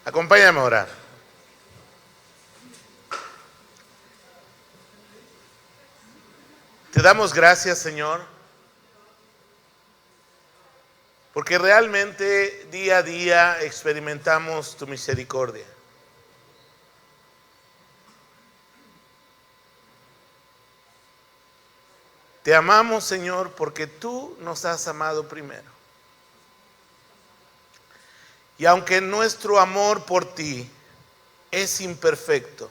Acompáñame a orar. Te damos gracias, Señor, porque realmente día a día experimentamos tu misericordia. Te amamos, Señor, porque tú nos has amado primero. Y aunque nuestro amor por ti es imperfecto,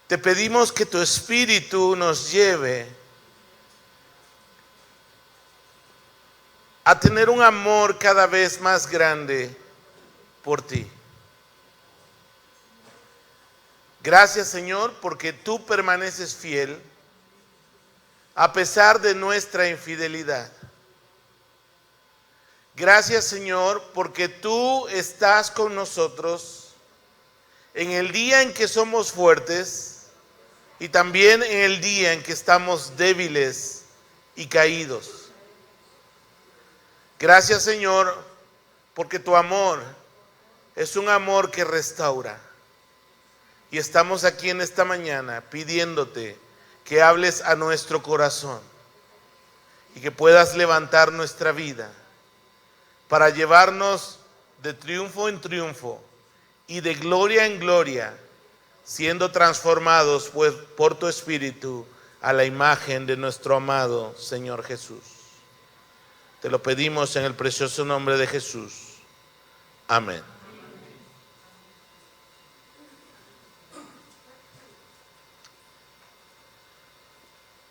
te pedimos que tu Espíritu nos lleve a tener un amor cada vez más grande por ti. Gracias, Señor, porque tú permaneces fiel a pesar de nuestra infidelidad. Gracias, Señor, porque tú estás con nosotros en el día en que somos fuertes y también en el día en que estamos débiles y caídos. Gracias, Señor, porque tu amor es un amor que restaura. Y estamos aquí en esta mañana pidiéndote que hables a nuestro corazón y que puedas levantar nuestra vida para llevarnos de triunfo en triunfo y de gloria en gloria, siendo transformados pues, por tu Espíritu a la imagen de nuestro amado Señor Jesús. Te lo pedimos en el precioso nombre de Jesús. Amén.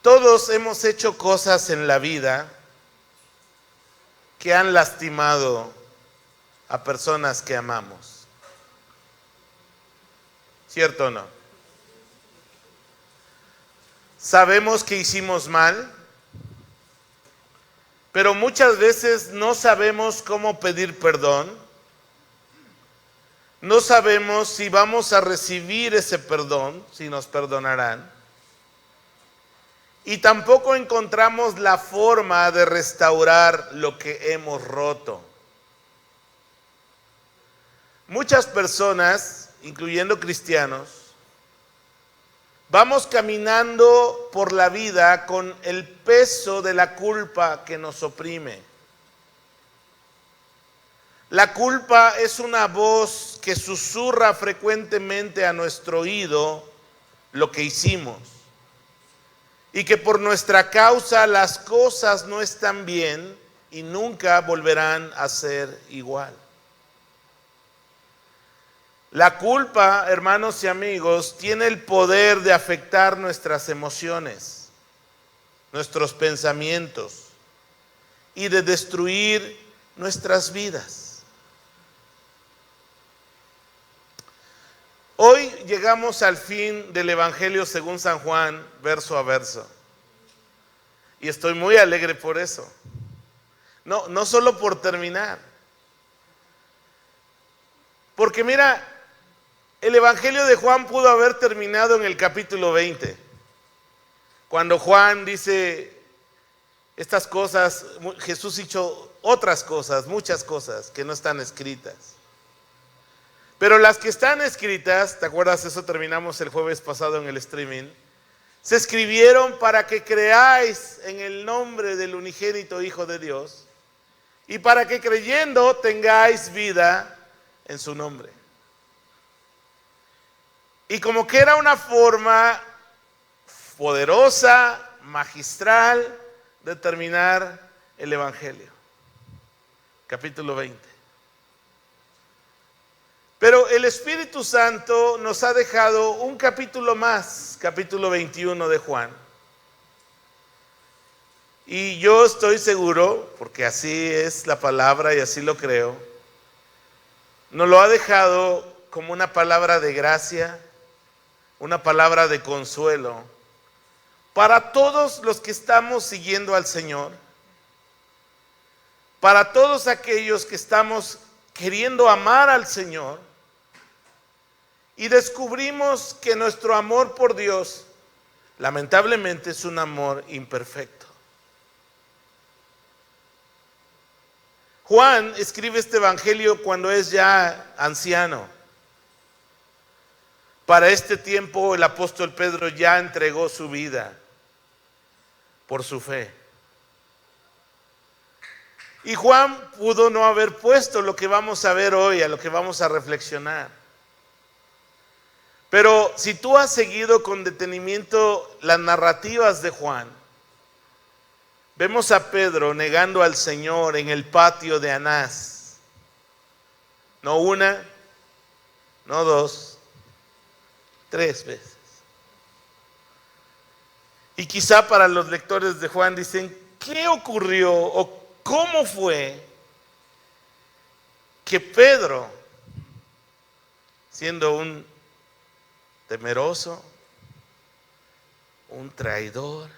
Todos hemos hecho cosas en la vida que han lastimado a personas que amamos. ¿Cierto o no? Sabemos que hicimos mal, pero muchas veces no sabemos cómo pedir perdón. No sabemos si vamos a recibir ese perdón, si nos perdonarán. Y tampoco encontramos la forma de restaurar lo que hemos roto. Muchas personas, incluyendo cristianos, vamos caminando por la vida con el peso de la culpa que nos oprime. La culpa es una voz que susurra frecuentemente a nuestro oído lo que hicimos. Y que por nuestra causa las cosas no están bien y nunca volverán a ser igual. La culpa, hermanos y amigos, tiene el poder de afectar nuestras emociones, nuestros pensamientos y de destruir nuestras vidas. Hoy llegamos al fin del Evangelio según San Juan, verso a verso. Y estoy muy alegre por eso. No solo por terminar. Porque mira, el Evangelio de Juan pudo haber terminado en el capítulo 20. Cuando Juan dice estas cosas, Jesús hizo otras cosas, muchas cosas que no están escritas. Pero las que están escritas, ¿te acuerdas? Eso terminamos el jueves pasado en el streaming. Se escribieron para que creáis en el nombre del unigénito Hijo de Dios y para que creyendo tengáis vida en su nombre. Y como que era una forma poderosa, magistral de terminar el Evangelio. Capítulo 20. Pero el Espíritu Santo nos ha dejado un capítulo más, capítulo 21 de Juan. Y yo estoy seguro, porque así es la palabra y así lo creo, nos lo ha dejado como una palabra de gracia, una palabra de consuelo, para todos los que estamos siguiendo al Señor, para todos aquellos que estamos queriendo amar al Señor, y descubrimos que nuestro amor por Dios, lamentablemente, es un amor imperfecto. Juan escribe este evangelio cuando es ya anciano. Para este tiempo el apóstol Pedro ya entregó su vida por su fe. Y Juan pudo no haber puesto lo que vamos a ver hoy, a lo que vamos a reflexionar. Pero si tú has seguido con detenimiento las narrativas de Juan, vemos a Pedro negando al Señor en el patio de Anás. No una, no dos, 3 veces. Y quizá para los lectores de Juan dicen, ¿qué ocurrió o cómo fue que Pedro, siendo un temeroso, un traidor,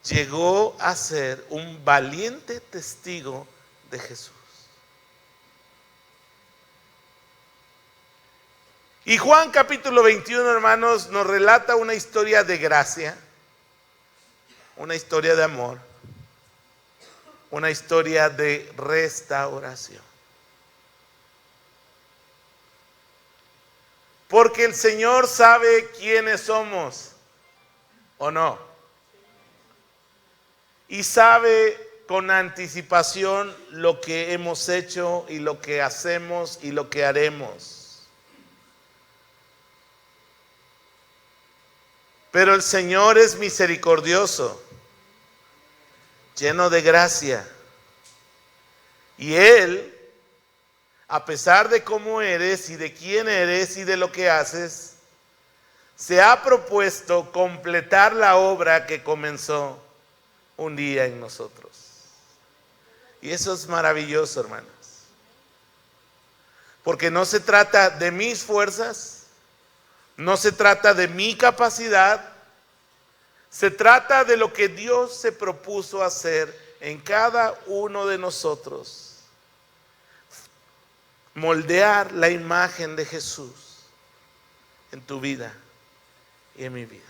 llegó a ser un valiente testigo de Jesús? Y Juan capítulo 21, hermanos, nos relata una historia de gracia, una historia de amor, una historia de restauración. Porque el Señor sabe quiénes somos, ¿o no? Y sabe con anticipación lo que hemos hecho y lo que hacemos y lo que haremos. Pero el Señor es misericordioso, lleno de gracia. Y Él, a pesar de cómo eres y de quién eres y de lo que haces, se ha propuesto completar la obra que comenzó un día en nosotros. Y eso es maravilloso, hermanos. Porque no se trata de mis fuerzas, no se trata de mi capacidad, se trata de lo que Dios se propuso hacer en cada uno de nosotros. Moldear la imagen de Jesús en tu vida y en mi vida.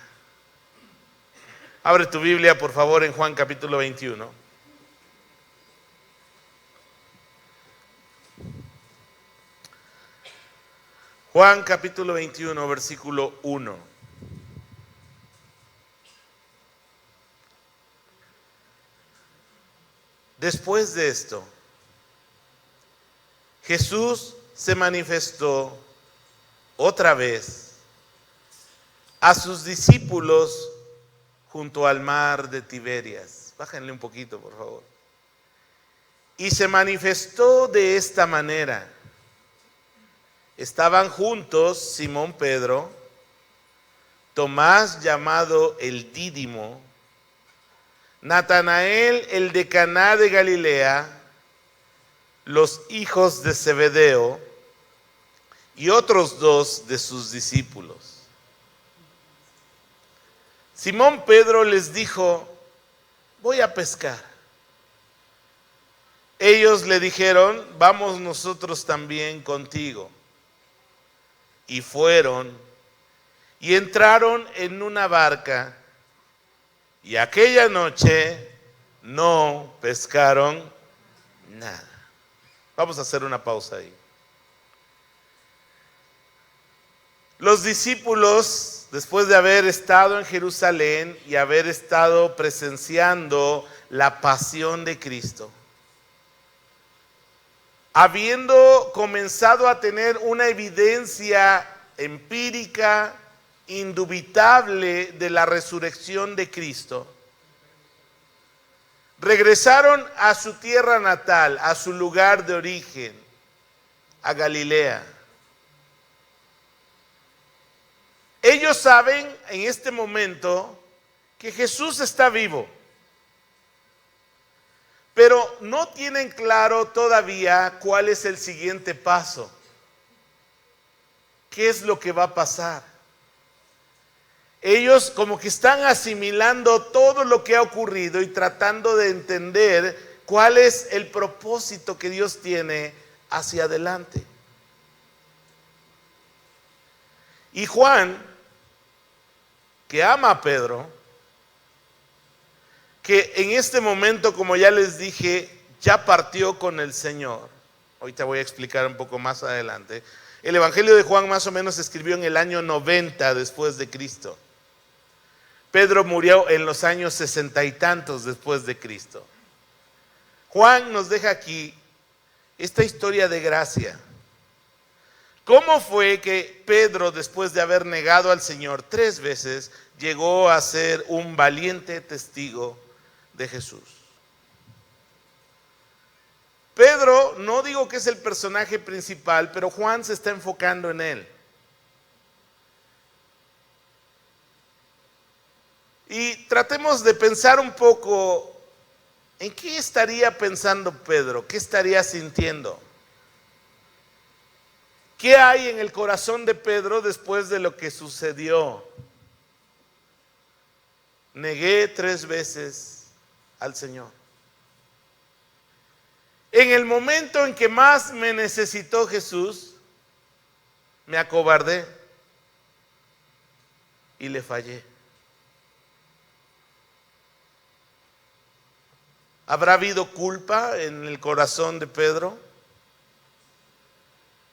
Abre tu Biblia, por favor, en Juan capítulo 21. Juan capítulo 21, versículo 1. Después de esto, Jesús se manifestó otra vez a sus discípulos junto al mar de Tiberias. Bájenle un poquito, por favor. Y se manifestó de esta manera. Estaban juntos Simón Pedro, Tomás llamado el Dídimo, Natanael el de Caná de Galilea, los hijos de Zebedeo y otros 2 de sus discípulos. Simón Pedro les dijo, voy a pescar. Ellos le dijeron, vamos nosotros también contigo. Y fueron y entraron en una barca y aquella noche no pescaron nada. Vamos a hacer una pausa ahí. Los discípulos, después de haber estado en Jerusalén y haber estado presenciando la pasión de Cristo, habiendo comenzado a tener una evidencia empírica, indubitable de la resurrección de Cristo, regresaron a su tierra natal, a su lugar de origen, a Galilea. Ellos saben en este momento que Jesús está vivo, pero no tienen claro todavía cuál es el siguiente paso. ¿Qué es lo que va a pasar? Ellos como que están asimilando todo lo que ha ocurrido y tratando de entender cuál es el propósito que Dios tiene hacia adelante. Y Juan, que ama a Pedro, que en este momento, como ya les dije, ya partió con el Señor. Ahorita voy a explicar un poco más adelante. El Evangelio de Juan más o menos se escribió en el año 90 después de Cristo. Pedro murió en los años 60 y tantos después de Cristo. Juan nos deja aquí esta historia de gracia. ¿Cómo fue que Pedro, después de haber negado al Señor 3 veces, llegó a ser un valiente testigo de Jesús? Pedro, no digo que es el personaje principal, pero Juan se está enfocando en él. Y tratemos de pensar un poco en qué estaría pensando Pedro, qué estaría sintiendo. ¿Qué hay en el corazón de Pedro después de lo que sucedió? Negué 3 veces al Señor. En el momento en que más me necesitó Jesús, me acobardé y le fallé. ¿Habrá habido culpa en el corazón de Pedro?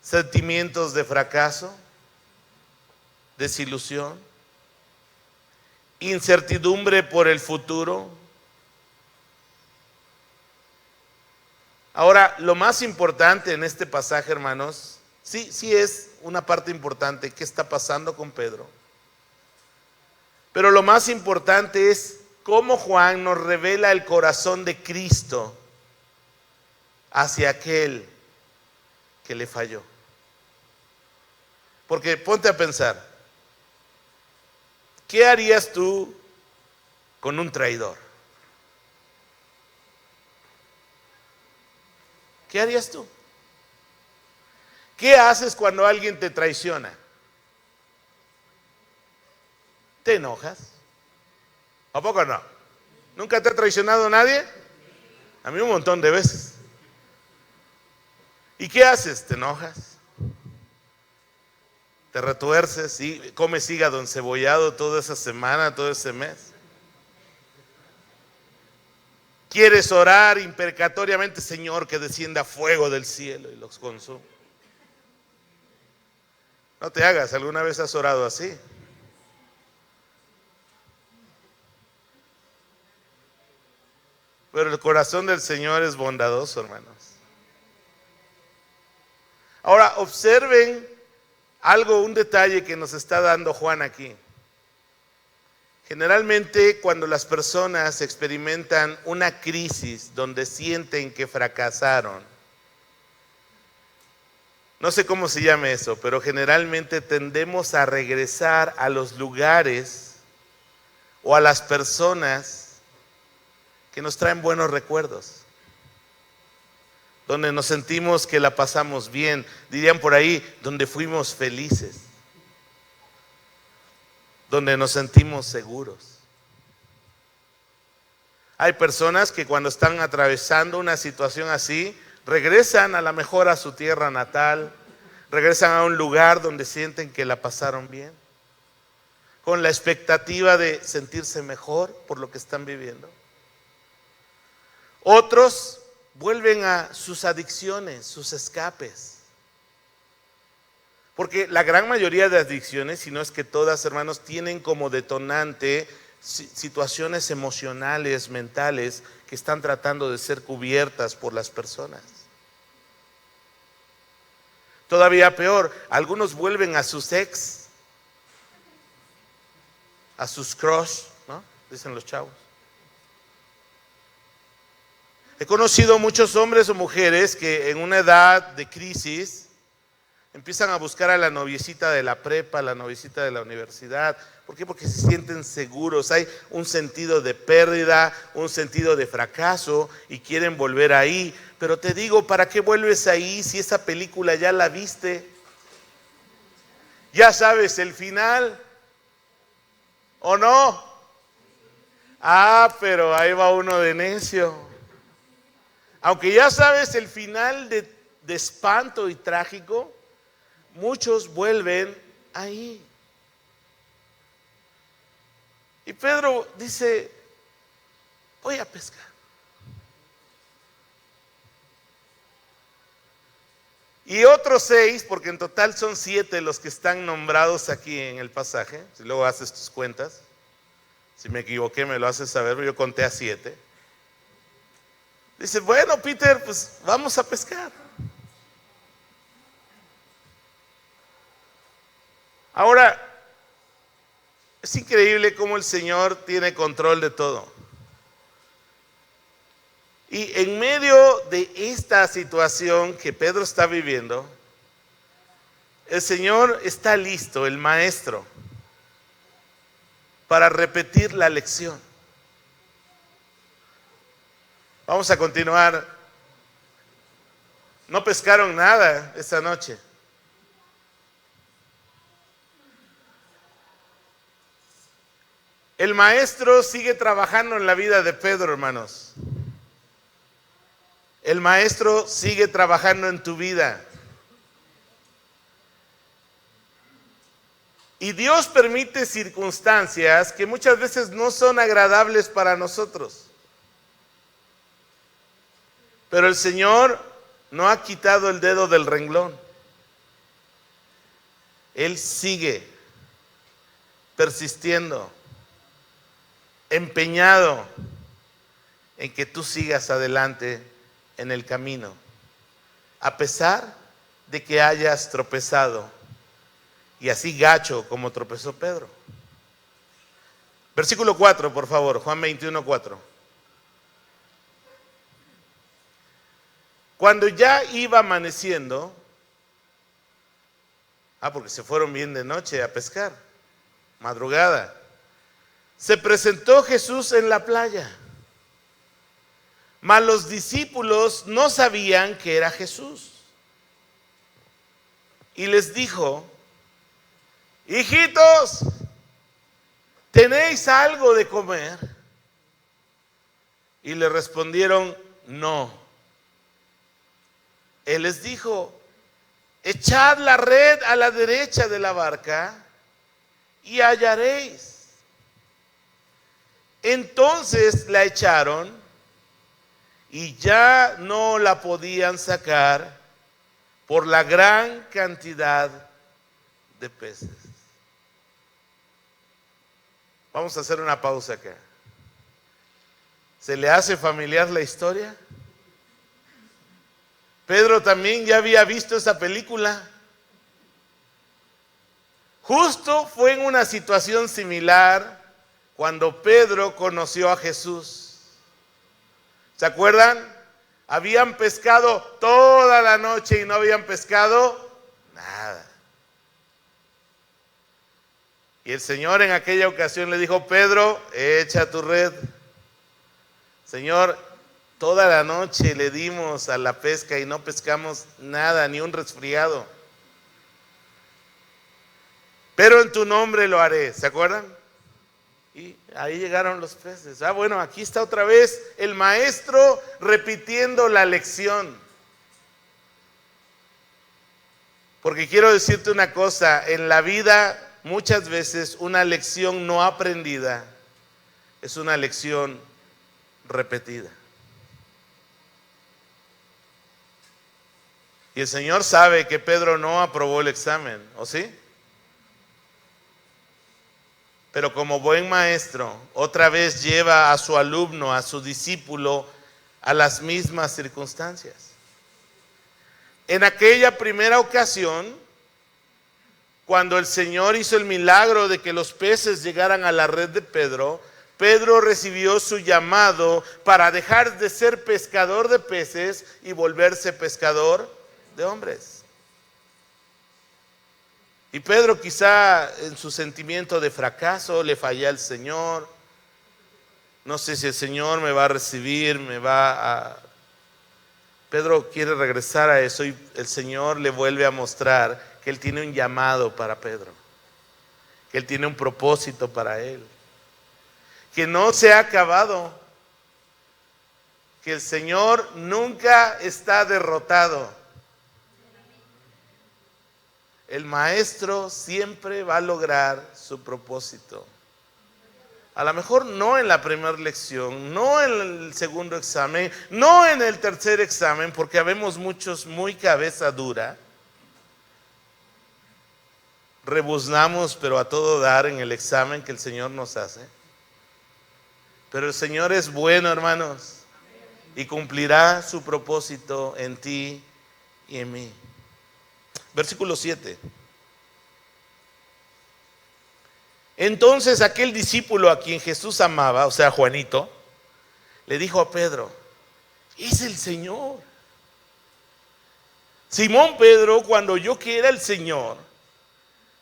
¿Sentimientos de fracaso? ¿Desilusión? ¿Incertidumbre por el futuro? Ahora, lo más importante en este pasaje, hermanos, sí es una parte importante, ¿qué está pasando con Pedro? Pero lo más importante es cómo Juan nos revela el corazón de Cristo hacia aquel que le falló. Porque ponte a pensar, ¿qué harías tú con un traidor? ¿Qué harías tú? ¿Qué haces cuando alguien te traiciona? ¿Te enojas? ¿A poco no? ¿Nunca te ha traicionado nadie? A mí un montón de veces. ¿Y qué haces? ¿Te enojas? ¿Te retuerces y comes hígado encebollado toda esa semana, todo ese mes? ¿Quieres orar imprecatoriamente, Señor, que descienda fuego del cielo y los consuma? No te hagas, ¿alguna vez has orado así? Pero el corazón del Señor es bondadoso, hermanos. Ahora, observen un detalle que nos está dando Juan aquí. Generalmente cuando las personas experimentan una crisis donde sienten que fracasaron, no sé cómo se llame eso, pero generalmente tendemos a regresar a los lugares o a las personas que nos traen buenos recuerdos, donde nos sentimos que la pasamos bien, dirían por ahí, donde fuimos felices, donde nos sentimos seguros. Hay personas que cuando están atravesando una situación así, regresan a lo mejor a su tierra natal, regresan a un lugar donde sienten que la pasaron bien, con la expectativa de sentirse mejor por lo que están viviendo. Otros vuelven a sus adicciones, sus escapes. Porque la gran mayoría de adicciones, si no es que todas, hermanos, tienen como detonante situaciones emocionales, mentales, que están tratando de ser cubiertas por las personas. Todavía peor, algunos vuelven a sus ex, a sus crush, ¿no? Dicen los chavos. He conocido muchos hombres o mujeres que en una edad de crisis empiezan a buscar a la noviecita de la prepa, la noviecita de la universidad. ¿Por qué? Porque se sienten seguros. Hay un sentido de pérdida, un sentido de fracaso y quieren volver ahí. Pero te digo, ¿para qué vuelves ahí si esa película ya la viste? ¿Ya sabes el final? ¿O no? Ah, pero ahí va uno de necio. Aunque ya sabes el final de espanto y trágico, muchos vuelven ahí. Y Pedro dice, voy a pescar. Y otros 6, porque en total son 7 los que están nombrados aquí en el pasaje. Si luego haces tus cuentas, si me equivoqué me lo haces saber, pero yo conté a 7. Dice, bueno, Peter, pues vamos a pescar. Ahora, es increíble cómo el Señor tiene control de todo. Y en medio de esta situación que Pedro está viviendo, el Señor está listo, el maestro, para repetir la lección. Vamos a continuar. No pescaron nada esta noche. El maestro sigue trabajando en la vida de Pedro, hermanos. El maestro sigue trabajando en tu vida. Y Dios permite circunstancias que muchas veces no son agradables para nosotros. Pero el Señor no ha quitado el dedo del renglón. Él sigue persistiendo, empeñado en que tú sigas adelante en el camino, a pesar de que hayas tropezado, y así gacho como tropezó Pedro. Versículo 4, por favor, Juan 21, 4. Cuando ya iba amaneciendo, porque se fueron bien de noche a pescar, madrugada, se presentó Jesús en la playa. Mas los discípulos no sabían que era Jesús. Y les dijo, hijitos, ¿tenéis algo de comer? Y le respondieron, no. Él les dijo, echad la red a la derecha de la barca y hallaréis. Entonces la echaron y ya no la podían sacar por la gran cantidad de peces. Vamos a hacer una pausa acá. ¿Se le hace familiar la historia? Pedro también ya había visto esa película. Justo fue en una situación similar cuando Pedro conoció a Jesús. ¿Se acuerdan? Habían pescado toda la noche y no habían pescado nada. Y el Señor en aquella ocasión le dijo, Pedro, echa tu red. Señor, toda la noche le dimos a la pesca y no pescamos nada, ni un resfriado. Pero en tu nombre lo haré. ¿Se acuerdan? Y ahí llegaron los peces. Bueno, aquí está otra vez el maestro repitiendo la lección. Porque quiero decirte una cosa, en la vida muchas veces una lección no aprendida es una lección repetida. Y el Señor sabe que Pedro no aprobó el examen, ¿o sí? Pero como buen maestro, otra vez lleva a su alumno, a su discípulo, a las mismas circunstancias. En aquella primera ocasión, cuando el Señor hizo el milagro de que los peces llegaran a la red de Pedro, Pedro recibió su llamado para dejar de ser pescador de peces y volverse pescador de hombres. Y Pedro quizá en su sentimiento de fracaso le fallé al Señor. No sé si el Señor me va a recibir, Pedro quiere regresar a eso y el Señor le vuelve a mostrar que Él tiene un llamado para Pedro, que Él tiene un propósito para él, que no se ha acabado, que el Señor nunca está derrotado. El maestro siempre va a lograr su propósito. A lo mejor no en la primera lección, no en el segundo examen, no en el tercer examen, porque habemos muchos muy cabeza dura. Rebuznamos, pero a todo dar en el examen que el Señor nos hace. Pero el Señor es bueno, hermanos, y cumplirá su propósito en ti y en mí. Versículo 7. Entonces aquel discípulo a quien Jesús amaba, o sea, Juanito, le dijo a Pedro: es el Señor. Simón Pedro, cuando oyó que era el Señor,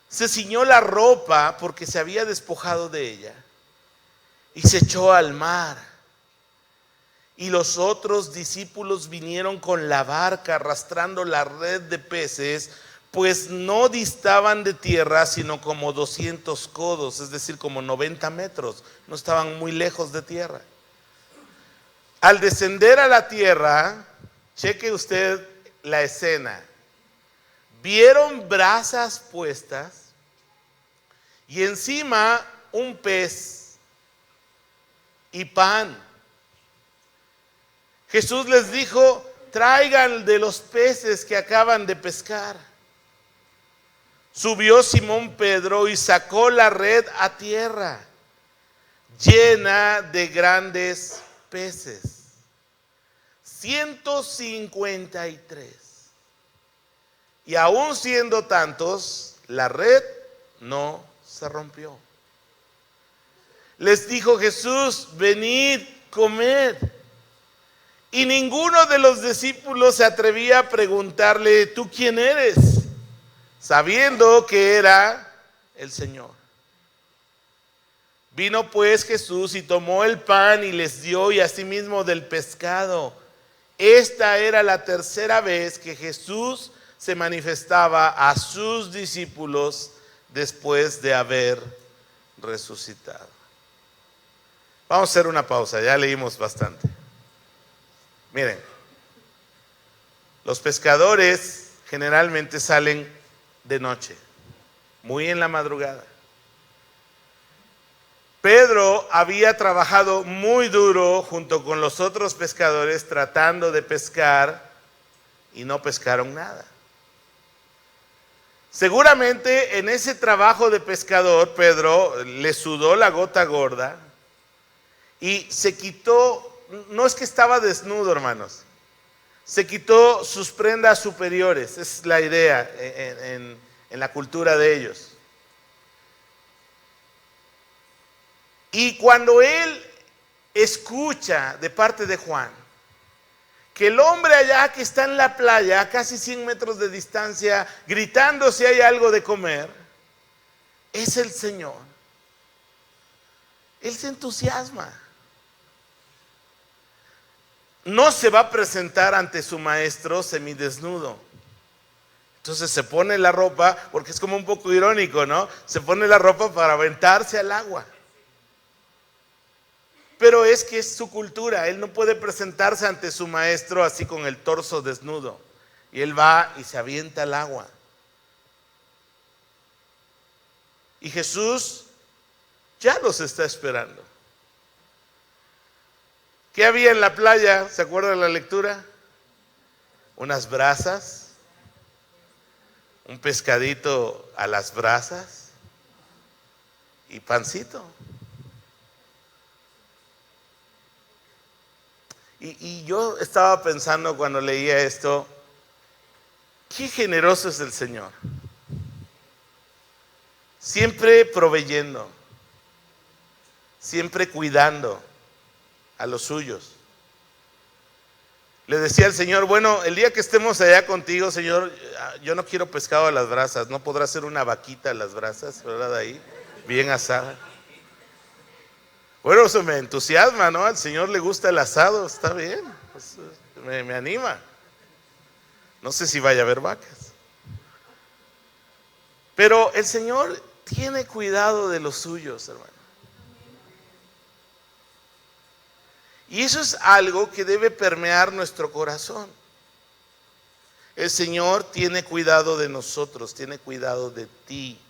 se ciñó la ropa porque se había despojado de ella y se echó al mar. Y los otros discípulos vinieron con la barca arrastrando la red de peces, pues no distaban de tierra sino como 200 codos, es decir, como 90 metros. No estaban muy lejos de tierra. Al descender a la tierra, cheque usted la escena. Vieron brasas puestas y encima un pez y pan. Jesús les dijo: traigan de los peces que acaban de pescar. Subió Simón Pedro y sacó la red a tierra, llena de grandes peces, 153. Y aún siendo tantos, la red no se rompió. Les dijo Jesús: venid, comed. Y ninguno de los discípulos se atrevía a preguntarle: ¿tú quién eres?, sabiendo que era el Señor. Vino pues Jesús y tomó el pan y les dio, y asimismo del pescado. Esta era la tercera vez que Jesús se manifestaba a sus discípulos después de haber resucitado. Vamos a hacer una pausa, ya leímos bastante. Miren, los pescadores generalmente salen de noche, muy en la madrugada. Pedro había trabajado muy duro junto con los otros pescadores tratando de pescar y no pescaron nada. Seguramente en ese trabajo de pescador Pedro le sudó la gota gorda y se quitó, no es que estaba desnudo, hermanos, se quitó sus prendas superiores, es la idea en la cultura de ellos. Y cuando él escucha de parte de Juan que el hombre allá que está en la playa, a casi 100 metros de distancia, gritando si hay algo de comer, es el Señor, él se entusiasma. No se va a presentar ante su maestro semidesnudo. Entonces se pone la ropa, porque es como un poco irónico, ¿no? Se pone la ropa para aventarse al agua. Pero es que es su cultura, él no puede presentarse ante su maestro así con el torso desnudo. Y él va y se avienta al agua. Y Jesús ya los está esperando. ¿Qué había en la playa? ¿Se acuerdan de la lectura? Unas brasas, un pescadito a las brasas y pancito. Y yo estaba pensando cuando leía esto, qué generoso es el Señor. Siempre proveyendo, siempre cuidando a los suyos. Le decía al Señor: bueno, el día que estemos allá contigo, Señor, yo no quiero pescado a las brasas. ¿No podrá ser una vaquita a las brasas, verdad? Ahí, bien asada. Bueno, eso me entusiasma, ¿no? Al Señor le gusta el asado, está bien, pues, me anima. No sé si vaya a haber vacas. Pero el Señor tiene cuidado de los suyos, hermano. Y eso es algo que debe permear nuestro corazón. El Señor tiene cuidado de nosotros, tiene cuidado de ti.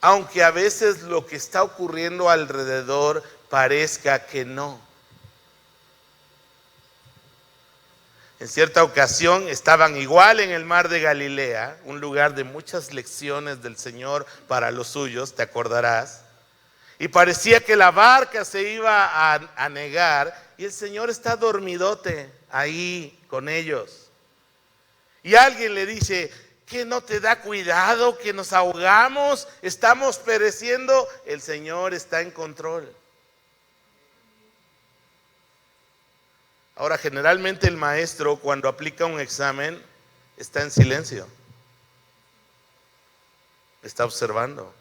aunque a veces lo que está ocurriendo alrededor parezca que no. En cierta ocasión estaban igual en el mar de Galilea, un lugar de muchas lecciones del Señor para los suyos, te acordarás. Y parecía que la barca se iba a anegar y el Señor está dormidote ahí con ellos. Y alguien le dice: ¿que no te da cuidado que nos ahogamos? Estamos pereciendo. El Señor está en control. Ahora, generalmente el maestro, cuando aplica un examen, está en silencio. Está observando.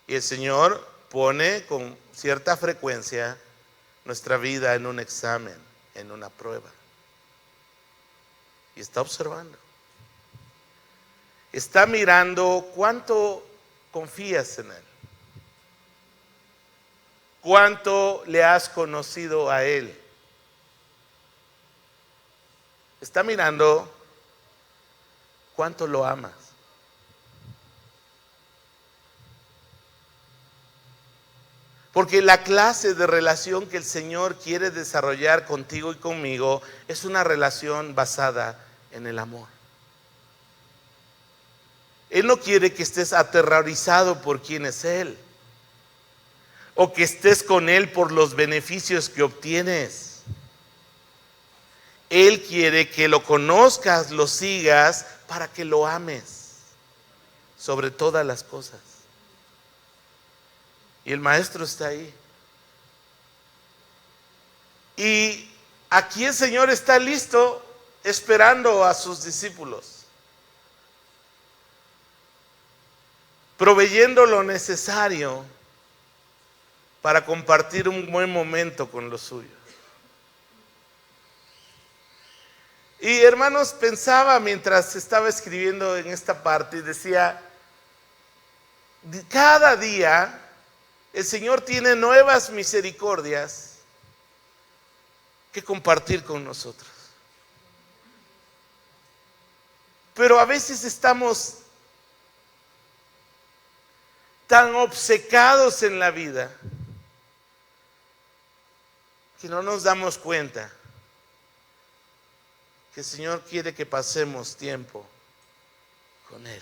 Y el Señor pone con cierta frecuencia nuestra vida en un examen, en una prueba. Y está observando. Está mirando cuánto confías en Él. ¿Cuánto le has conocido a Él? Está mirando cuánto lo amas. Porque la clase de relación que el Señor quiere desarrollar contigo y conmigo es una relación basada en el amor. Él no quiere que estés aterrorizado por quién es Él, o que estés con Él por los beneficios que obtienes. Él quiere que lo conozcas, lo sigas, para que lo ames sobre todas las cosas. Y el maestro está ahí. Y aquí el Señor está listo, esperando a sus discípulos, proveyendo lo necesario para compartir un buen momento con los suyos. Y hermanos, pensaba mientras estaba escribiendo en esta parte y decía: cada día el Señor tiene nuevas misericordias que compartir con nosotros. Pero a veces estamos tan obcecados en la vida que no nos damos cuenta que el Señor quiere que pasemos tiempo con Él.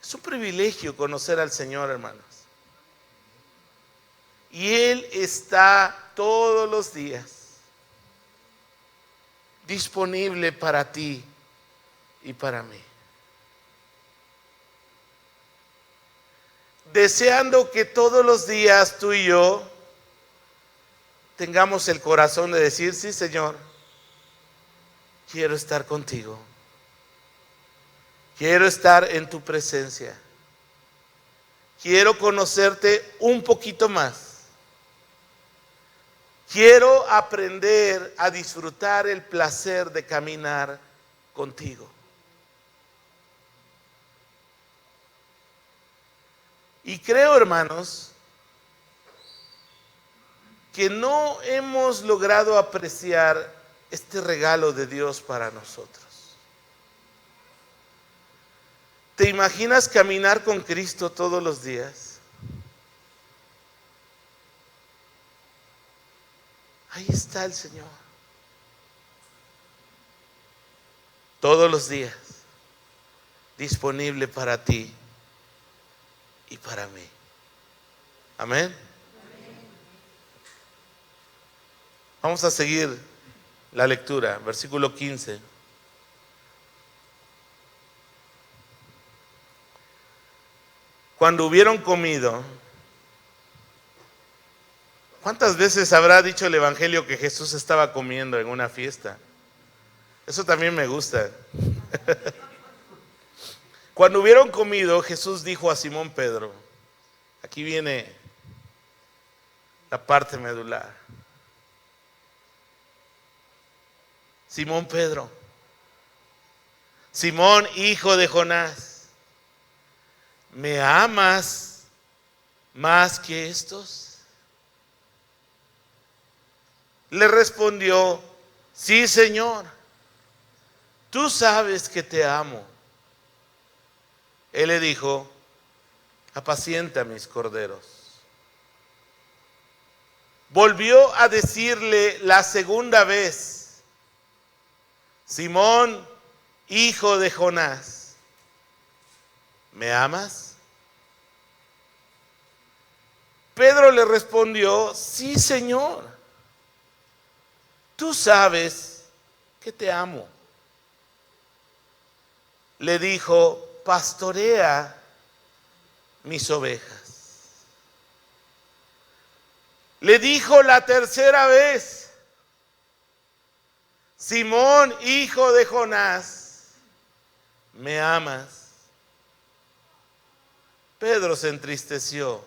Es un privilegio conocer al Señor, hermanos. Y Él está todos los días disponible para ti y para mí, deseando que todos los días tú y yo tengamos el corazón de decir: sí, Señor, quiero estar contigo, quiero estar en tu presencia, quiero conocerte un poquito más, quiero aprender a disfrutar el placer de caminar contigo. Y creo, hermanos, que no hemos logrado apreciar este regalo de Dios para nosotros. ¿Te imaginas caminar con Cristo todos los días? Ahí está el Señor. Todos los días, disponible para ti y para mí. Amén. Vamos a seguir la lectura, versículo 15. Cuando hubieron comido, ¿cuántas veces habrá dicho el Evangelio que Jesús estaba comiendo en una fiesta? Eso también me gusta. Cuando hubieron comido, Jesús dijo a Simón Pedro, aquí viene la parte medular: Simón Pedro, Simón, hijo de Jonás, ¿me amas más que estos? Le respondió: sí, Señor, tú sabes que te amo. Él le dijo, apacienta mis corderos. Volvió a decirle la segunda vez, Simón, hijo de Jonás, ¿me amas? Pedro le respondió, sí, Señor, tú sabes que te amo. Le dijo, pastorea mis ovejas. Le dijo la tercera vez, Simón, hijo de Jonás, ¿me amas? Pedro se entristeció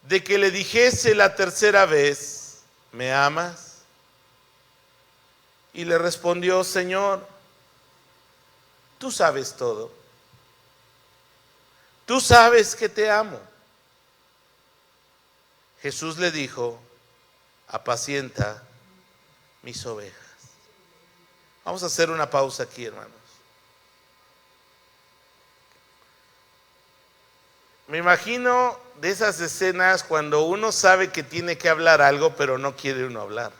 de que le dijese la tercera vez, ¿me amas? Y le respondió, Señor, tú sabes todo. Tú sabes que te amo. Jesús le dijo, apacienta mis ovejas. Vamos a hacer una pausa aquí, hermanos. Me imagino de esas escenas cuando uno sabe que tiene que hablar algo, pero no quiere uno hablar.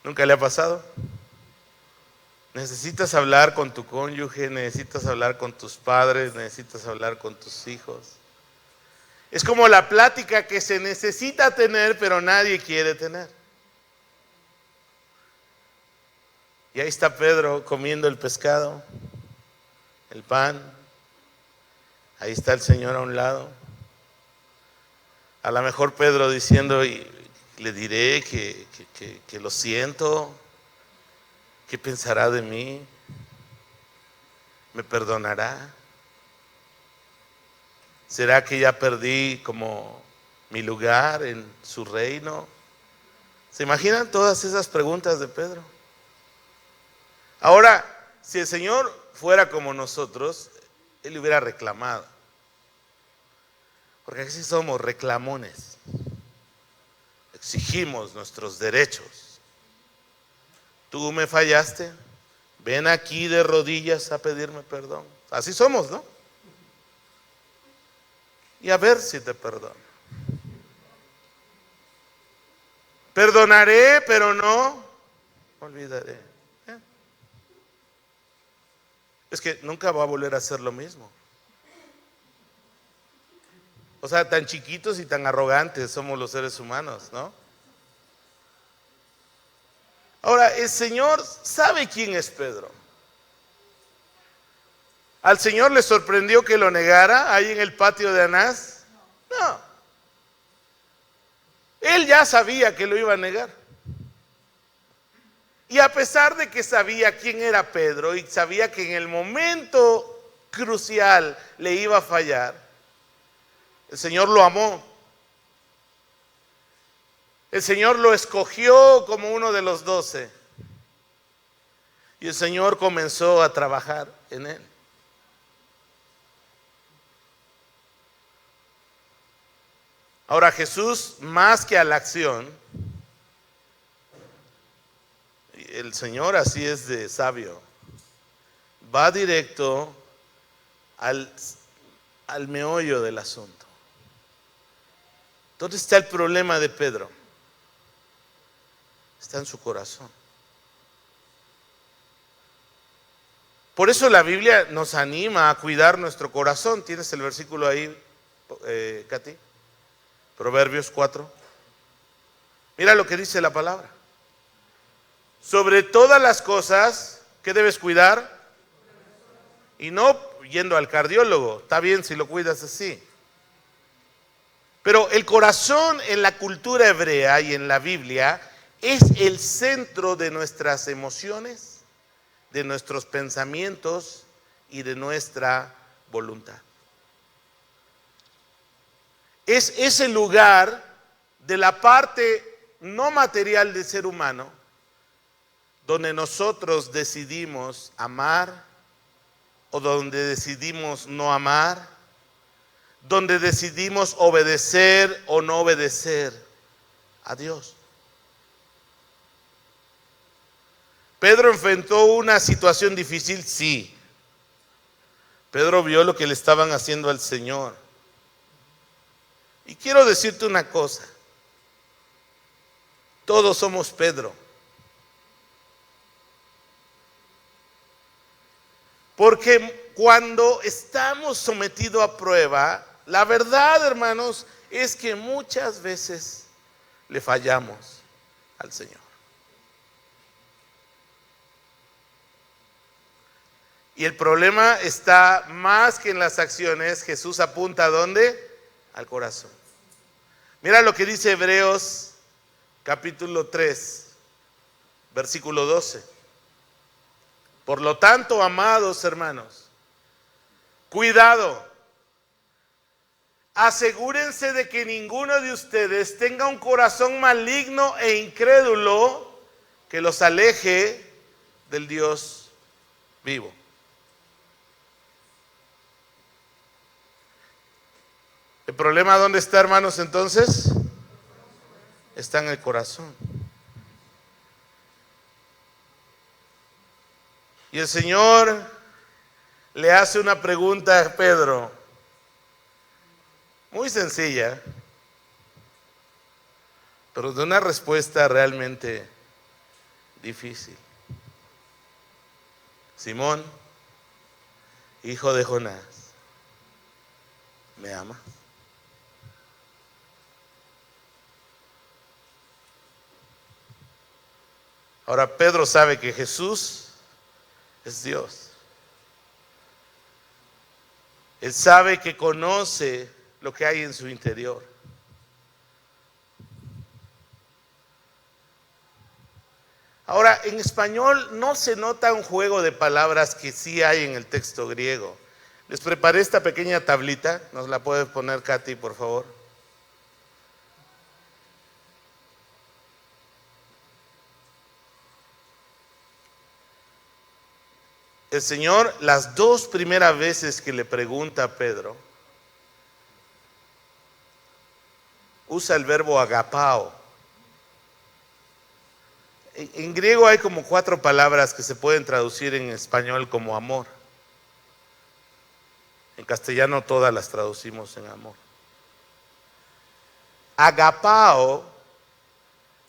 ¿Nunca le ha pasado? Necesitas hablar con tu cónyuge, necesitas hablar con tus padres, necesitas hablar con tus hijos. Es como la plática que se necesita tener, pero nadie quiere tener. Y ahí está Pedro comiendo el pescado, el pan. Ahí está el Señor a un lado. A lo mejor Pedro diciendo, y le diré que lo siento. ¿Qué pensará de mí? ¿Me perdonará? ¿Será que ya perdí como mi lugar en su reino? ¿Se imaginan todas esas preguntas de Pedro? Ahora, si el Señor fuera como nosotros, Él hubiera reclamado. Porque así somos reclamones. Exigimos nuestros derechos. Tú me fallaste, ven aquí de rodillas a pedirme perdón. Así somos, ¿no? Y a ver si te perdono. Perdonaré, pero no olvidaré. Es que nunca va a volver a hacer lo mismo. O sea, tan chiquitos y tan arrogantes somos los seres humanos, ¿no? Ahora, el Señor sabe quién es Pedro. ¿Al Señor le sorprendió que lo negara ahí en el patio de Anás? No. Él ya sabía que lo iba a negar. Y a pesar de que sabía quién era Pedro y sabía que en el momento crucial le iba a fallar, el Señor lo amó. El Señor lo escogió como uno de los 12. Y el Señor comenzó a trabajar en él. Ahora Jesús, más que a la acción, el Señor así es de sabio, va directo al meollo del asunto. ¿Dónde está el problema de Pedro? Está en su corazón. Por eso la Biblia nos anima a cuidar nuestro corazón. ¿Tienes el versículo ahí, Katy? Proverbios 4. Mira lo que dice la palabra. Sobre todas las cosas, ¿qué debes cuidar? Y no yendo al cardiólogo. Está bien si lo cuidas así. Pero el corazón en la cultura hebrea y en la Biblia es el centro de nuestras emociones, de nuestros pensamientos y de nuestra voluntad. Es ese lugar de la parte no material del ser humano donde nosotros decidimos amar o donde decidimos no amar, donde decidimos obedecer o no obedecer a Dios. ¿Pedro enfrentó una situación difícil? Sí. Pedro vio lo que le estaban haciendo al Señor. Y quiero decirte una cosa. Todos somos Pedro. Porque cuando estamos sometidos a prueba, la verdad, hermanos, es que muchas veces le fallamos al Señor. Y el problema está más que en las acciones. Jesús apunta ¿a dónde? Al corazón. Mira lo que dice Hebreos capítulo 3, versículo 12. Por lo tanto, amados hermanos, cuidado. Asegúrense de que ninguno de ustedes tenga un corazón maligno e incrédulo que los aleje del Dios vivo. ¿El problema dónde está, hermanos, entonces? Está en el corazón. Y el Señor le hace una pregunta a Pedro, muy sencilla, pero de una respuesta realmente difícil. Simón, hijo de Jonás, ¿me amas? Ahora Pedro sabe que Jesús es Dios. Él sabe que conoce lo que hay en su interior. Ahora, en español no se nota un juego de palabras que sí hay en el texto griego. Les preparé esta pequeña tablita. ¿Nos la puede poner Katy, por favor? El Señor, las dos primeras veces que le pregunta a Pedro, usa el verbo agapao. En griego hay como 4 palabras que se pueden traducir en español como amor. En castellano todas las traducimos en amor. Agapao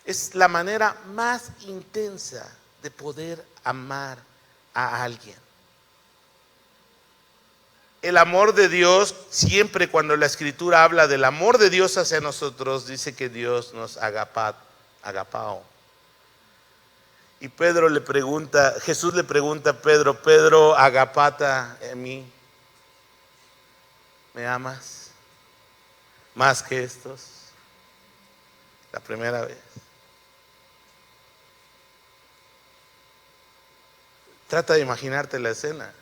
es la manera más intensa de poder amar a alguien. El amor de Dios, siempre cuando la Escritura habla del amor de Dios hacia nosotros, dice que Dios nos agapao. Y Pedro le pregunta, Jesús le pregunta a Pedro, Pedro, agapata en mí, ¿me amas más que estos? La primera vez. Trata de imaginarte la escena.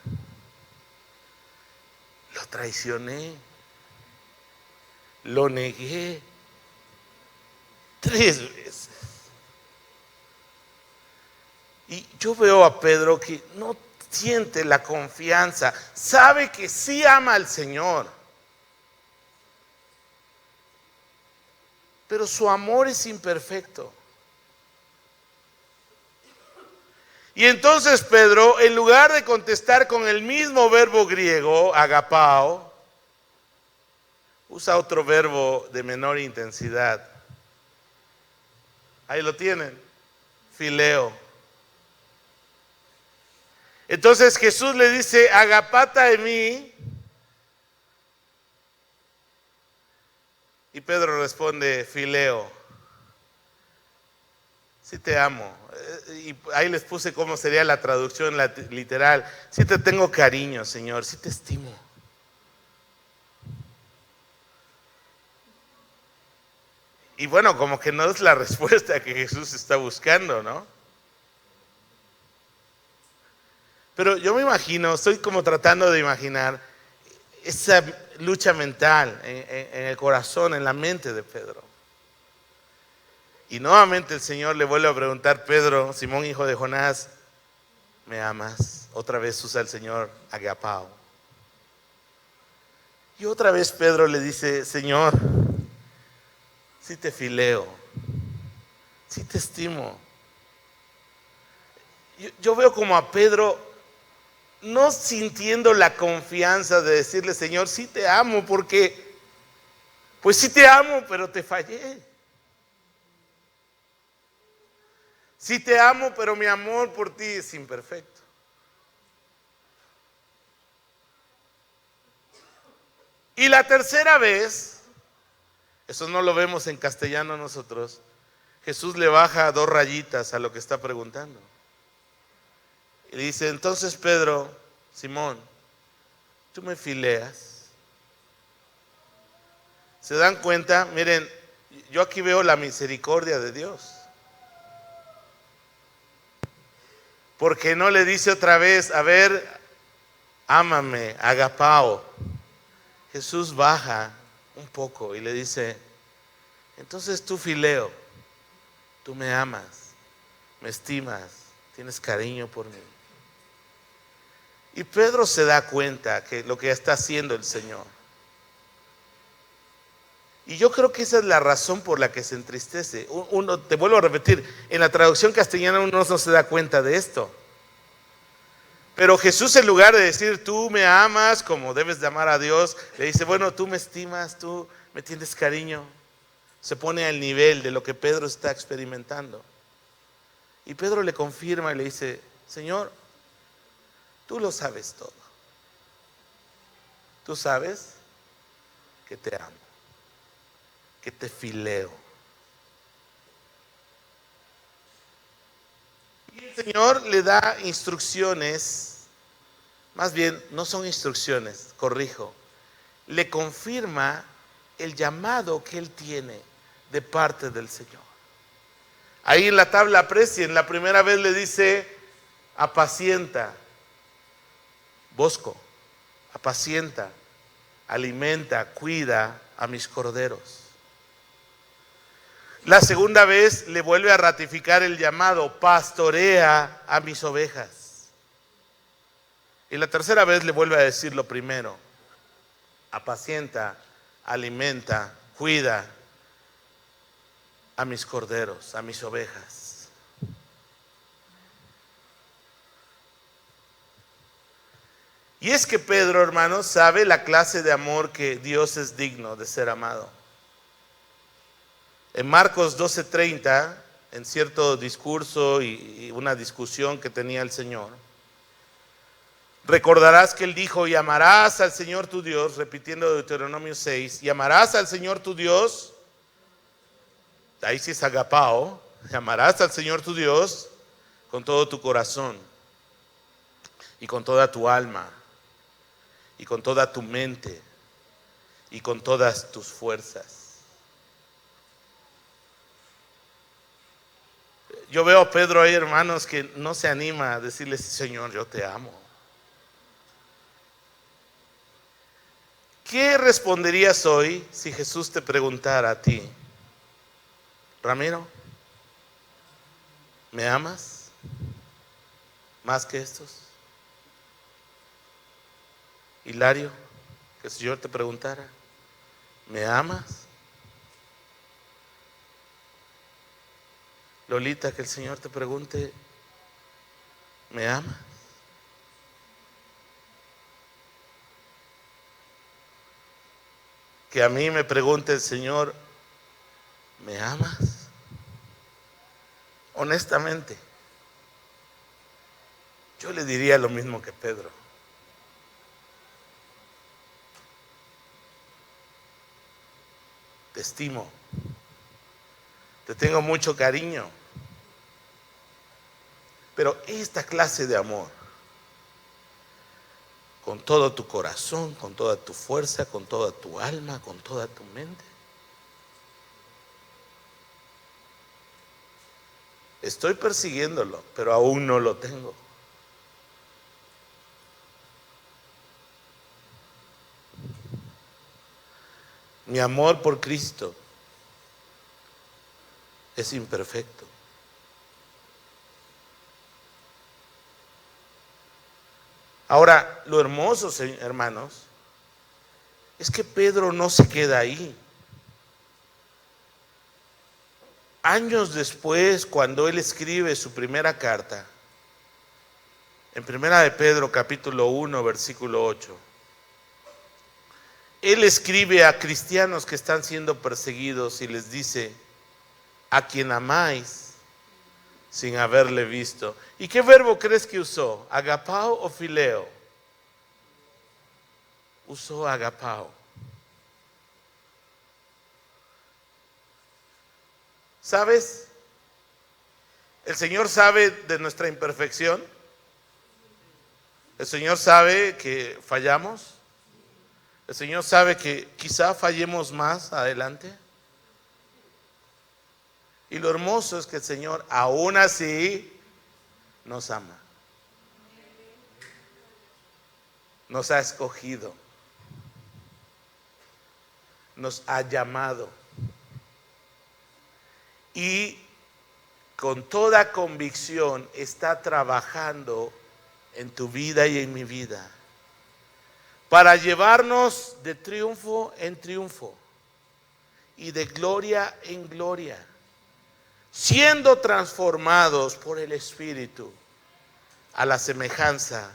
Lo traicioné, lo negué 3 veces. Y yo veo a Pedro que no siente la confianza, sabe que sí ama al Señor, pero su amor es imperfecto. Y entonces Pedro, en lugar de contestar con el mismo verbo griego, agapao, usa otro verbo de menor intensidad. Ahí lo tienen, fileo. Entonces Jesús le dice, agapata en mí. Y Pedro responde, fileo. Sí te amo. Y ahí les puse cómo sería la traducción literal. Sí te tengo cariño, Señor, sí te estimo. Y bueno, como que no es la respuesta que Jesús está buscando, ¿no? Pero yo me imagino, estoy como tratando de imaginar esa lucha mental en el corazón, en la mente de Pedro. Y nuevamente el Señor le vuelve a preguntar, Pedro, Simón, hijo de Jonás, ¿me amas? Otra vez usa el Señor agapao. Y otra vez Pedro le dice, Señor, sí te fileo, sí te estimo. Yo veo como a Pedro no sintiendo la confianza de decirle, Señor, sí te amo, porque pues sí te amo, pero te fallé. Sí te amo, pero mi amor por ti es imperfecto. Y la tercera vez, eso no lo vemos en castellano nosotros, Jesús le baja 2 rayitas a lo que está preguntando. Y le dice, entonces Pedro, Simón, ¿tú me fileas? ¿Se dan cuenta? Miren, yo aquí veo la misericordia de Dios. Porque no le dice otra vez, a ver, ámame, agapao. Jesús baja un poco y le dice, entonces tú fileo, tú me amas, me estimas, tienes cariño por mí. Y Pedro se da cuenta que lo que está haciendo el Señor. Y yo creo que esa es la razón por la que se entristece. Uno, te vuelvo a repetir, en la traducción castellana uno no se da cuenta de esto. Pero Jesús, en lugar de decir, tú me amas como debes de amar a Dios, le dice, bueno, tú me estimas, tú me tienes cariño. Se pone al nivel de lo que Pedro está experimentando. Y Pedro le confirma y le dice, Señor, tú lo sabes todo. Tú sabes que te amo, que te fileo. Y el Señor le da instrucciones, más bien no son instrucciones, corrijo, le confirma el llamado que él tiene de parte del Señor. Ahí en la tabla aprecien, la primera vez le dice, apacienta, bosco, apacienta, alimenta, cuida a mis corderos. La segunda vez le vuelve a ratificar el llamado, pastorea a mis ovejas. Y la tercera vez le vuelve a decir lo primero, apacienta, alimenta, cuida a mis corderos, a mis ovejas. Y es que Pedro, hermanos, sabe la clase de amor que Dios es digno de ser amado. En Marcos 12:30, en cierto discurso y una discusión que tenía el Señor, recordarás que él dijo, y amarás al Señor tu Dios, repitiendo Deuteronomio 6, y amarás al Señor tu Dios, ahí sí es agapao, amarás al Señor tu Dios con todo tu corazón, y con toda tu alma, y con toda tu mente, y con todas tus fuerzas. Yo veo a Pedro ahí, hermanos, que no se anima a decirle, Señor, yo te amo. ¿Qué responderías hoy si Jesús te preguntara a ti, Ramiro, ¿me amas más que estos? Hilario, que el Señor te preguntara, ¿me amas? Lolita, que el Señor te pregunte, ¿me amas? Que a mí me pregunte el Señor, ¿me amas? Honestamente, yo le diría lo mismo que Pedro. Te estimo, te tengo mucho cariño, pero esta clase de amor, con todo tu corazón, con toda tu fuerza, con toda tu alma, con toda tu mente, estoy persiguiéndolo, pero aún no lo tengo. Mi amor por Cristo es imperfecto. Ahora, lo hermoso, hermanos, es que Pedro no se queda ahí. Años después, cuando él escribe su primera carta, En Primera de Pedro capítulo 1 versículo 8. Él escribe a cristianos que están siendo perseguidos y les dice: a quien amáis sin haberle visto. ¿Y qué verbo crees que usó? ¿Agapao o fileo? Usó agapao. ¿Sabes? El Señor sabe de nuestra imperfección. El Señor sabe que fallamos. El Señor sabe que quizá fallemos más adelante. Y lo hermoso es que el Señor aún así nos ama. Nos ha escogido. Nos ha llamado. Y con toda convicción está trabajando en tu vida y en mi vida para llevarnos de triunfo en triunfo y de gloria en gloria, siendo transformados por el Espíritu a la semejanza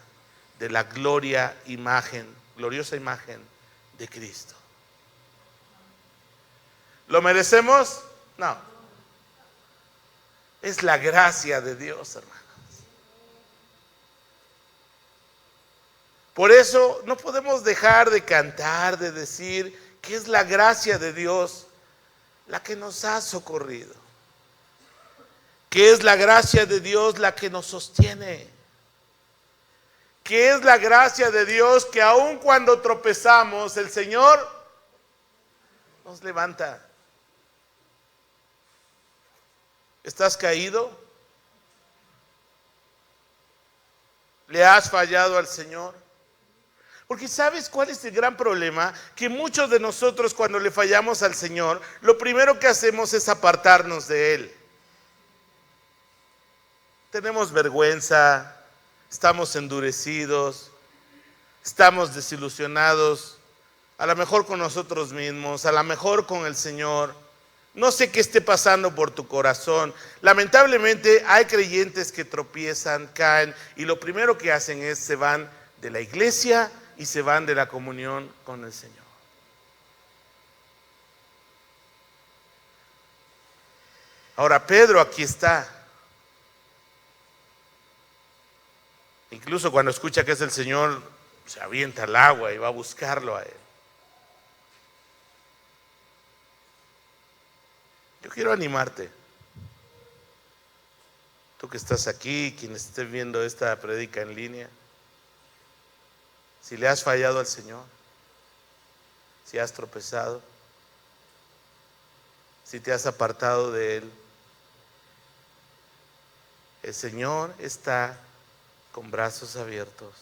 de la gloriosa imagen de Cristo. ¿Lo merecemos? No. Es la gracia de Dios, hermanos. Por eso no podemos dejar de cantar, de decir que es la gracia de Dios la que nos ha socorrido. Que es la gracia de Dios la que nos sostiene. Que es la gracia de Dios que aun cuando tropezamos, el Señor nos levanta. ¿Estás caído? ¿Le has fallado al Señor? Porque ¿sabes cuál es el gran problema? Que muchos de nosotros cuando le fallamos al Señor, lo primero que hacemos es apartarnos de Él. Tenemos vergüenza, estamos endurecidos, estamos desilusionados, a lo mejor con nosotros mismos, a lo mejor con el Señor. No sé qué esté pasando por tu corazón. Lamentablemente hay creyentes que tropiezan, caen y lo primero que hacen es se van de la iglesia y se van de la comunión con el Señor. Ahora Pedro aquí está. Incluso cuando escucha que es el Señor, se avienta al agua y va a buscarlo a Él. Yo quiero animarte. Tú que estás aquí, quien esté viendo esta prédica en línea. Si le has fallado al Señor, si has tropezado, si te has apartado de Él, el Señor está con brazos abiertos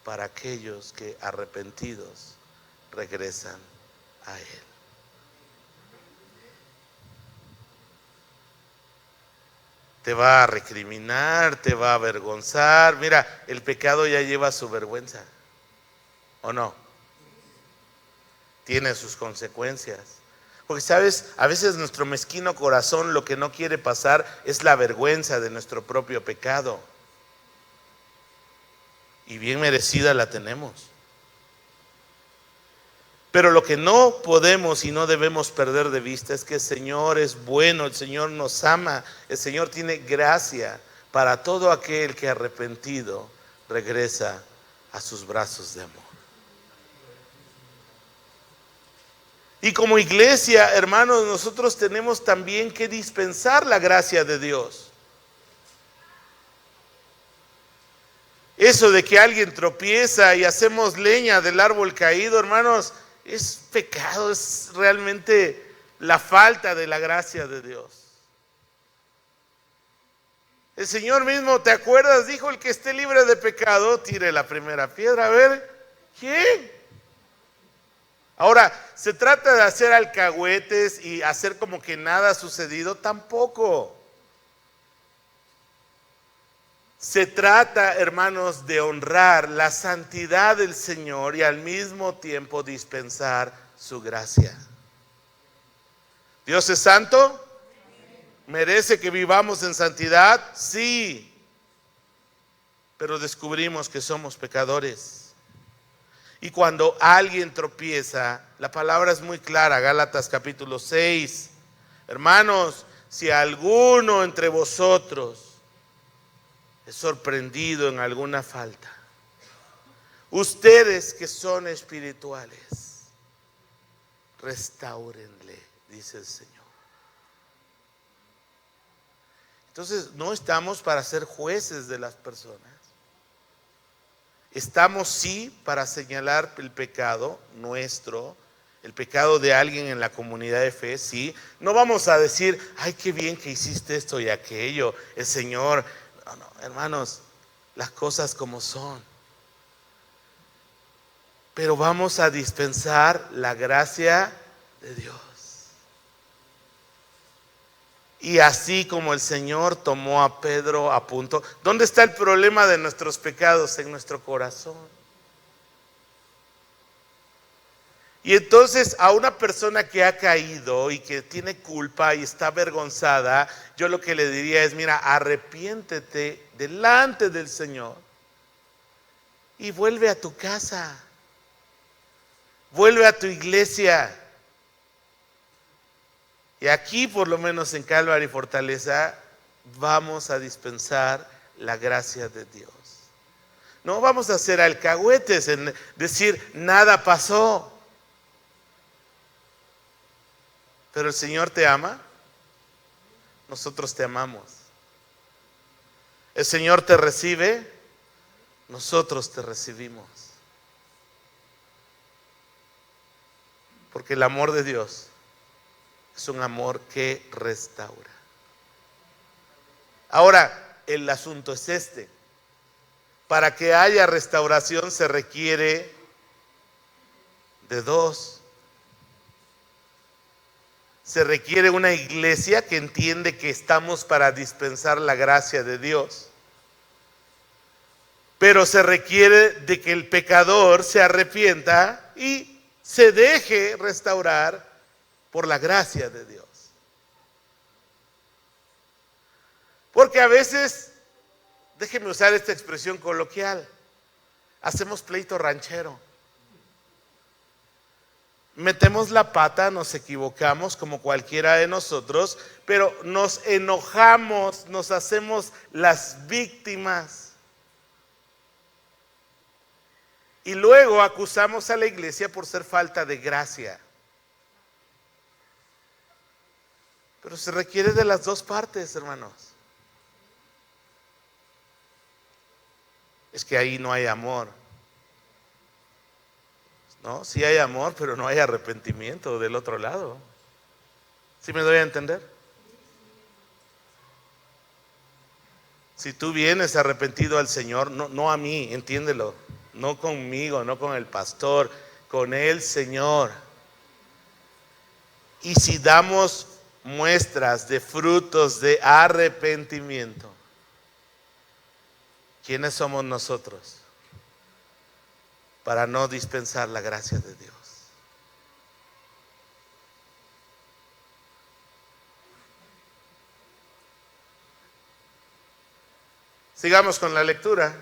para aquellos que arrepentidos regresan a Él. Te va a recriminar, te va a avergonzar. Mira, el pecado ya lleva su vergüenza, ¿o no? Tiene sus consecuencias. Porque sabes, a veces nuestro mezquino corazón lo que no quiere pasar es la vergüenza de nuestro propio pecado. Y bien merecida la tenemos. Pero lo que no podemos y no debemos perder de vista es que el Señor es bueno, el Señor nos ama, el Señor tiene gracia para todo aquel que arrepentido regresa a sus brazos de amor. Y como iglesia, hermanos, nosotros tenemos también que dispensar la gracia de Dios. Eso de que alguien tropieza y hacemos leña del árbol caído, hermanos, es pecado, es realmente la falta de la gracia de Dios. El Señor mismo, ¿te acuerdas? Dijo: el que esté libre de pecado, tire la primera piedra. A ver, ¿quién? Ahora, ¿se trata de hacer alcahuetes y hacer como que nada ha sucedido? Tampoco. Se trata, hermanos, de honrar la santidad del Señor y al mismo tiempo dispensar su gracia. ¿Dios es santo? ¿Merece que vivamos en santidad? Sí. pero descubrimos que somos pecadores. Y cuando alguien tropieza, la palabra es muy clara, Gálatas capítulo 6. Hermanos, si alguno entre vosotros es sorprendido en alguna falta, ustedes que son espirituales, restáurenle, dice el Señor. Entonces, no estamos para ser jueces de las personas. Estamos sí para señalar el pecado nuestro, el pecado de alguien en la comunidad de fe, sí. No vamos a decir, ay, qué bien que hiciste esto y aquello, el Señor. No, hermanos, las cosas como son. Pero vamos a dispensar la gracia de Dios. Y así como el Señor tomó a Pedro a punto, ¿dónde está el problema de nuestros pecados? En nuestro corazón. Y entonces a una persona que ha caído y que tiene culpa y está avergonzada, yo lo que le diría es, mira, arrepiéntete delante del Señor y vuelve a tu casa, vuelve a tu iglesia. Y aquí, por lo menos en Calvary Fortaleza, vamos a dispensar la gracia de Dios. No vamos a hacer alcahuetes en decir nada pasó. Pero el Señor te ama, nosotros te amamos. El Señor te recibe, nosotros te recibimos. Porque el amor de Dios es un amor que restaura. Ahora, el asunto es este. Para que haya restauración se requiere de dos. Se requiere una iglesia que entiende que estamos para dispensar la gracia de Dios. Pero se requiere de que el pecador se arrepienta y se deje restaurar por la gracia de Dios. Porque a veces, déjenme usar esta expresión coloquial, hacemos pleito ranchero. Metemos la pata, nos equivocamos como cualquiera de nosotros, pero nos enojamos, nos hacemos las víctimas. Y luego acusamos a la iglesia por ser falta de gracia. Pero se requiere de las dos partes, hermanos. Es que ahí no hay amor. No, sí hay amor, pero no hay arrepentimiento del otro lado. ¿Sí me doy a entender? Si tú vienes arrepentido al Señor, no a mí, entiéndelo, no conmigo, no con el pastor, con el Señor. Y si damos muestras de frutos de arrepentimiento, ¿quiénes somos nosotros para no dispensar la gracia de Dios? Sigamos con la lectura.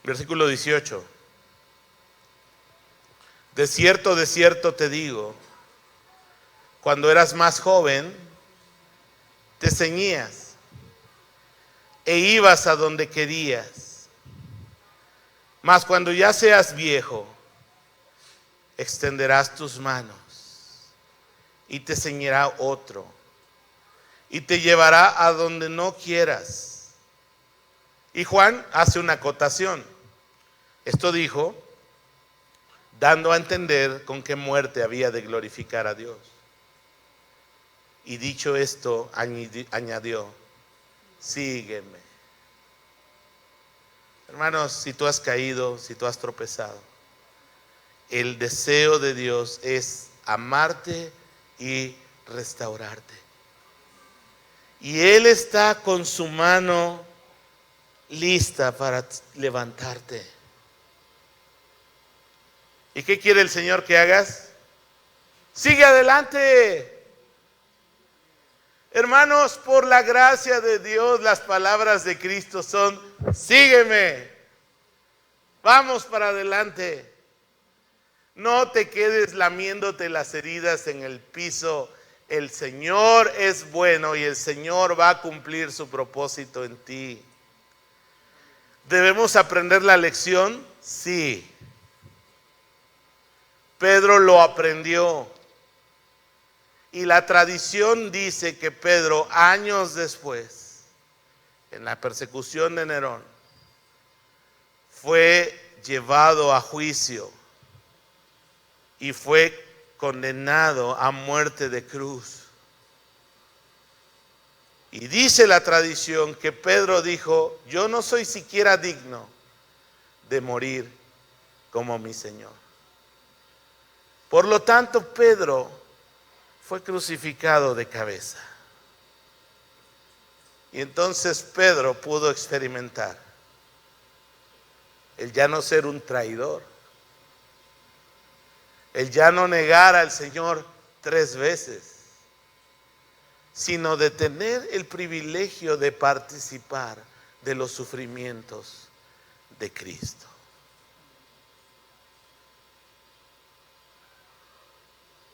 Versículo 18. De cierto te digo, cuando eras más joven, te ceñías e ibas a donde querías. Mas cuando ya seas viejo, extenderás tus manos y te ceñirá otro y te llevará a donde no quieras. Y Juan hace una acotación. Esto dijo, dando a entender con qué muerte había de glorificar a Dios. Y dicho esto, añadió, sígueme. Hermanos, si tú has caído, si tú has tropezado, el deseo de Dios es amarte y restaurarte. Y Él está con su mano lista para levantarte. ¿Y qué quiere el Señor que hagas? Sigue adelante. Hermanos, por la gracia de Dios, las palabras de Cristo son: sígueme, vamos para adelante. No te quedes lamiéndote las heridas en el piso. El Señor es bueno y el Señor va a cumplir su propósito en ti. ¿Debemos aprender la lección? Sí. Pedro lo aprendió. Y la tradición dice que Pedro, años después, en la persecución de Nerón, fue llevado a juicio y fue condenado a muerte de cruz. Y dice la tradición que Pedro dijo: yo no soy siquiera digno de morir como mi Señor. Por lo tanto, Pedro fue crucificado de cabeza. Y entonces Pedro pudo experimentar el ya no ser un traidor, el ya no negar al Señor 3 veces, sino de tener el privilegio de participar de los sufrimientos de Cristo.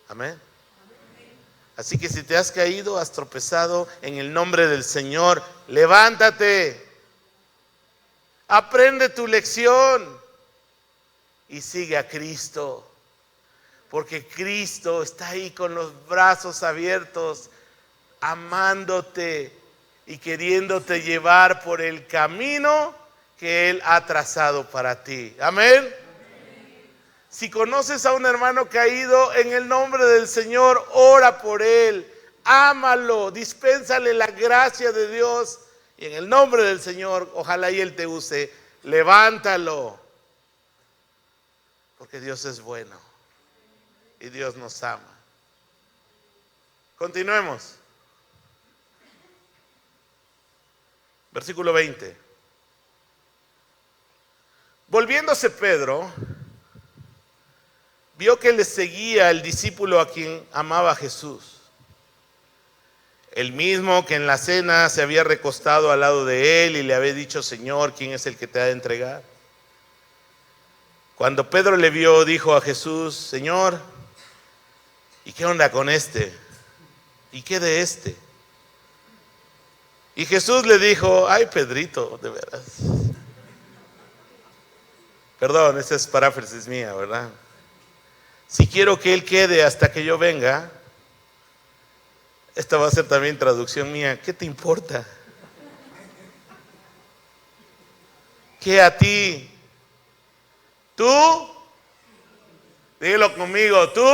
Amén. Así que si te has caído, has tropezado, en el nombre del Señor, levántate, aprende tu lección y sigue a Cristo. Porque Cristo está ahí con los brazos abiertos, amándote y queriéndote llevar por el camino que Él ha trazado para ti. Amén. Si conoces a un hermano caído, en el nombre del Señor, ora por él, ámalo, dispénsale la gracia de Dios. Y en el nombre del Señor, ojalá y Él te use, levántalo. Porque Dios es bueno y Dios nos ama. Continuemos. Versículo 20. Volviéndose Pedro, vio que le seguía el discípulo a quien amaba Jesús, el mismo que en la cena se había recostado al lado de él y le había dicho: Señor, ¿quién es el que te ha de entregar? Cuando Pedro le vio, dijo a Jesús: Señor, ¿y qué onda con este? ¿Y qué de este? Y Jesús le dijo: ay, Pedrito, de veras. Perdón, esa es paráfrasis mía, ¿verdad? Si quiero que él quede hasta que yo venga, esta va a ser también traducción mía. ¿Qué te importa? ¿Qué a ti? ¿Tú? Dígalo conmigo, ¿tú?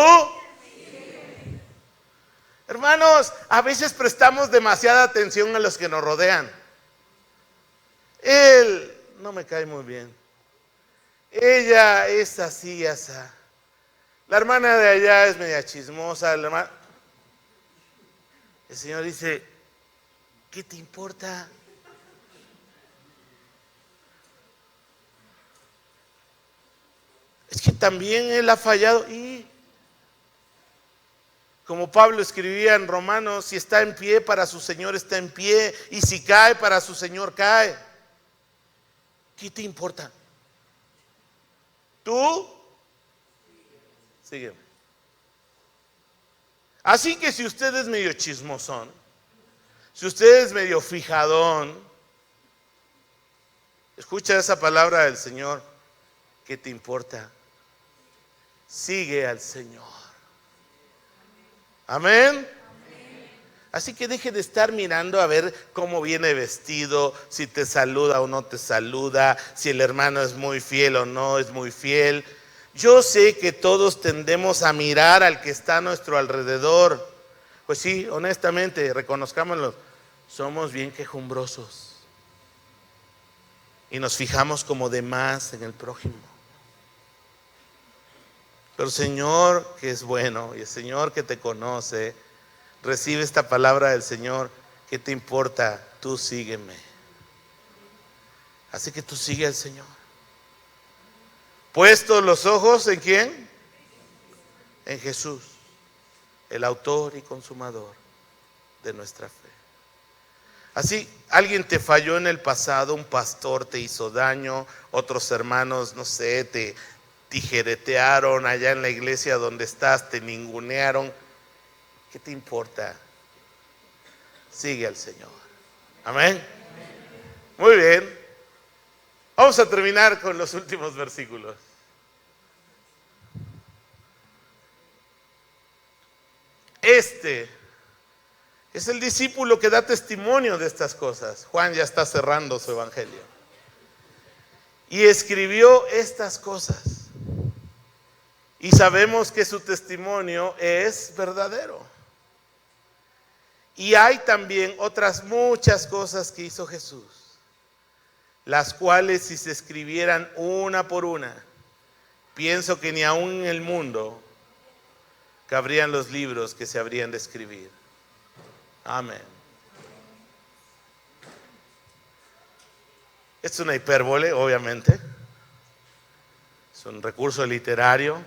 Hermanos, a veces prestamos demasiada atención a los que nos rodean. Él no me cae muy bien. Ella es así, así. La hermana de allá es media chismosa. El Señor dice: ¿qué te importa? Es que también él ha fallado. Y como Pablo escribía en Romanos: si está en pie, para su Señor está en pie, y si cae, para su Señor cae. ¿Qué te importa? Tú sígueme. Así que si usted es medio chismosón, si usted es medio fijadón, escucha esa palabra del Señor: ¿qué te importa? Sigue al Señor. Amén. Así que deje de estar mirando a ver cómo viene vestido, si te saluda o no te saluda, si el hermano es muy fiel o no es muy fiel. Yo sé que todos tendemos a mirar al que está a nuestro alrededor. Pues sí, honestamente, reconozcámoslo, somos bien quejumbrosos y nos fijamos como de más en el prójimo. Pero el Señor, que es bueno, y el Señor que te conoce, recibe esta palabra del Señor: ¿qué te importa? Tú sígueme. Así que tú sigue al Señor. Puestos los ojos ¿en quién? En Jesús, el autor y consumador de nuestra fe. Así, alguien te falló en el pasado, un pastor te hizo daño, otros hermanos, no sé, te tijeretearon allá en la iglesia donde estás, te ningunearon. ¿Qué te importa? Sigue al Señor. Amén. Muy bien. Vamos a terminar con los últimos versículos. Este es el discípulo que da testimonio de estas cosas. Juan ya está cerrando su evangelio. Y escribió estas cosas. Y sabemos que su testimonio es verdadero. Y hay también otras muchas cosas que hizo Jesús, las cuales si se escribieran una por una, pienso que ni aún en el mundo cabrían los libros que se habrían de escribir. Amén. Es una hipérbole, obviamente. Es un recurso literario,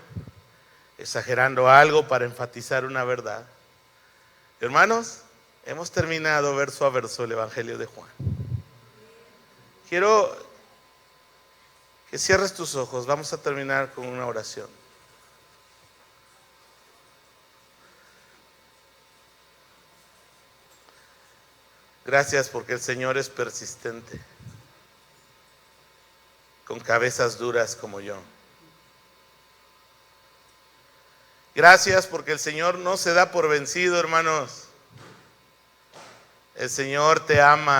exagerando algo para enfatizar una verdad. Hermanos, hemos terminado verso a verso el Evangelio de Juan. Quiero que cierres tus ojos. Vamos a terminar con una oración. Gracias porque el Señor es persistente, con cabezas duras como yo. Gracias porque el Señor no se da por vencido, hermanos. El Señor te ama